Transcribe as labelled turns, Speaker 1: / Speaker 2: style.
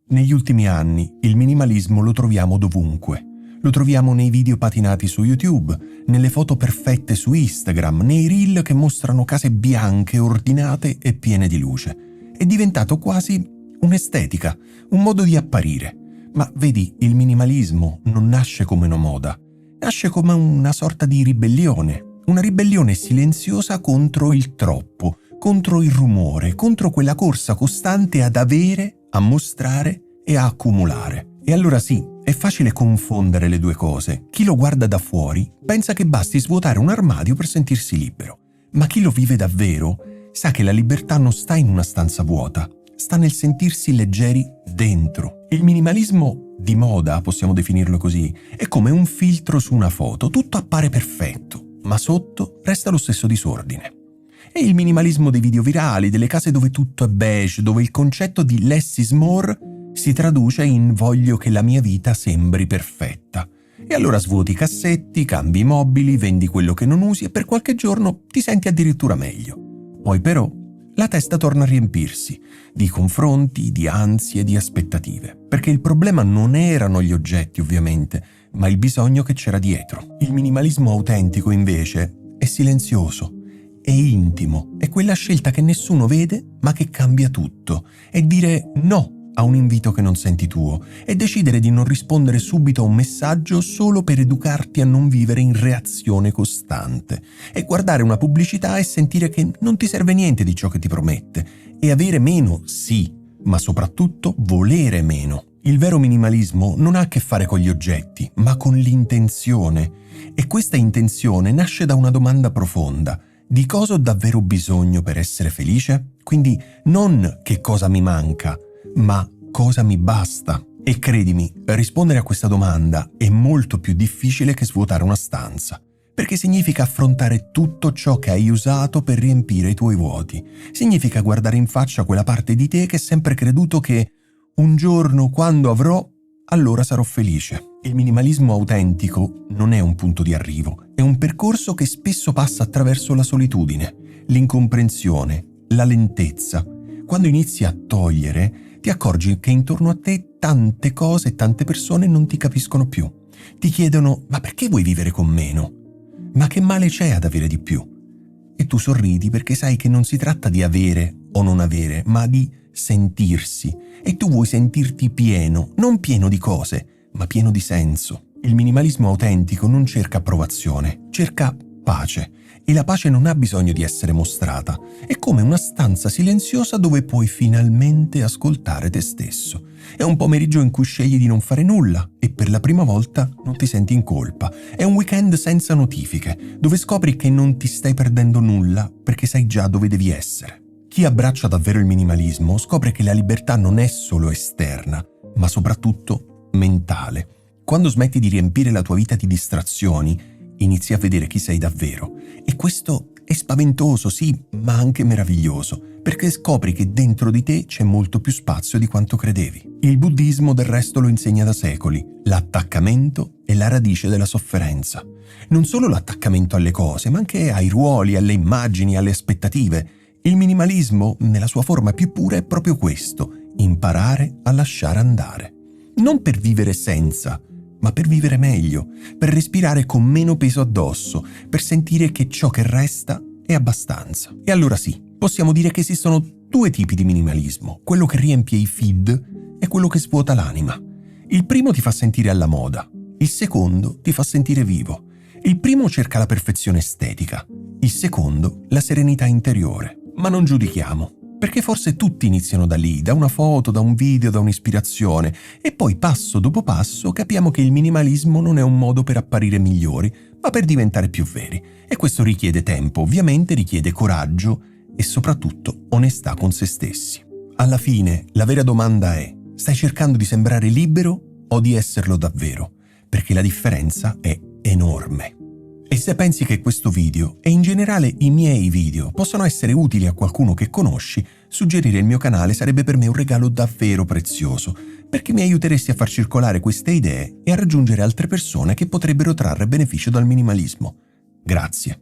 Speaker 1: Negli ultimi anni il minimalismo lo troviamo dovunque. Lo troviamo nei video patinati su YouTube, nelle foto perfette su Instagram, nei reel che mostrano case bianche, ordinate e piene di luce. È diventato quasi un'estetica, un modo di apparire. Ma vedi, il minimalismo non nasce come una moda, nasce come una sorta di ribellione. Una ribellione silenziosa contro il troppo, contro il rumore, contro quella corsa costante ad avere, a mostrare e a accumulare. E allora sì, è facile confondere le due cose. Chi lo guarda da fuori pensa che basti svuotare un armadio per sentirsi libero. Ma chi lo vive davvero sa che la libertà non sta in una stanza vuota, sta nel sentirsi leggeri dentro. Il minimalismo di moda, possiamo definirlo così, è come un filtro su una foto. Tutto appare perfetto, ma sotto resta lo stesso disordine. È il minimalismo dei video virali, delle case dove tutto è beige, dove il concetto di less is more si traduce in voglio che la mia vita sembri perfetta. E allora svuoti i cassetti, cambi i mobili, vendi quello che non usi e per qualche giorno ti senti addirittura meglio. Poi però la testa torna a riempirsi di confronti, di ansie, di aspettative. Perché il problema non erano gli oggetti, ovviamente, ma il bisogno che c'era dietro. Il minimalismo autentico, invece, è silenzioso, è intimo, è quella scelta che nessuno vede ma che cambia tutto. È dire no a un invito che non senti tuo, è decidere di non rispondere subito a un messaggio solo per educarti a non vivere in reazione costante, è guardare una pubblicità e sentire che non ti serve niente di ciò che ti promette, e avere meno, sì, ma soprattutto volere meno. Il vero minimalismo non ha a che fare con gli oggetti, ma con l'intenzione, e questa intenzione nasce da una domanda profonda: di cosa ho davvero bisogno per essere felice? Quindi non che cosa mi manca, ma cosa mi basta? E credimi, rispondere a questa domanda è molto più difficile che svuotare una stanza, perché significa affrontare tutto ciò che hai usato per riempire i tuoi vuoti. Significa guardare in faccia quella parte di te che ha sempre creduto che un giorno, quando avrò, allora sarò felice. Il minimalismo autentico non è un punto di arrivo, è un percorso che spesso passa attraverso la solitudine, l'incomprensione, la lentezza. Quando inizi a togliere, ti accorgi che intorno a te tante cose e tante persone non ti capiscono più. Ti chiedono: ma perché vuoi vivere con meno? Ma che male c'è ad avere di più? E tu sorridi perché sai che non si tratta di avere o non avere, ma di sentirsi. E tu vuoi sentirti pieno, non pieno di cose, ma pieno di senso. Il minimalismo autentico non cerca approvazione, cerca pace. E la pace non ha bisogno di essere mostrata. È come una stanza silenziosa dove puoi finalmente ascoltare te stesso. È un pomeriggio in cui scegli di non fare nulla e per la prima volta non ti senti in colpa. È un weekend senza notifiche, dove scopri che non ti stai perdendo nulla perché sai già dove devi essere. Chi abbraccia davvero il minimalismo scopre che la libertà non è solo esterna, ma soprattutto mentale. Quando smetti di riempire la tua vita di distrazioni, inizi a vedere chi sei davvero. E questo è spaventoso, sì, ma anche meraviglioso, perché scopri che dentro di te c'è molto più spazio di quanto credevi. Il buddismo del resto lo insegna da secoli. L'attaccamento è la radice della sofferenza. Non solo l'attaccamento alle cose, ma anche ai ruoli, alle immagini, alle aspettative. Il minimalismo, nella sua forma più pura, è proprio questo: imparare a lasciare andare. Non per vivere senza, ma per vivere meglio, per respirare con meno peso addosso, per sentire che ciò che resta è abbastanza. E allora sì, possiamo dire che esistono due tipi di minimalismo: quello che riempie i feed e quello che svuota l'anima. Il primo ti fa sentire alla moda, il secondo ti fa sentire vivo. Il primo cerca la perfezione estetica, il secondo la serenità interiore. Ma non giudichiamo, perché forse tutti iniziano da lì, da una foto, da un video, da un'ispirazione, e poi passo dopo passo capiamo che il minimalismo non è un modo per apparire migliori, ma per diventare più veri. E questo richiede tempo, ovviamente richiede coraggio e soprattutto onestà con se stessi. Alla fine, la vera domanda è: stai cercando di sembrare libero o di esserlo davvero? Perché la differenza è enorme. E se pensi che questo video, e in generale i miei video, possono essere utili a qualcuno che conosci, suggerire il mio canale sarebbe per me un regalo davvero prezioso, perché mi aiuteresti a far circolare queste idee e a raggiungere altre persone che potrebbero trarre beneficio dal minimalismo. Grazie.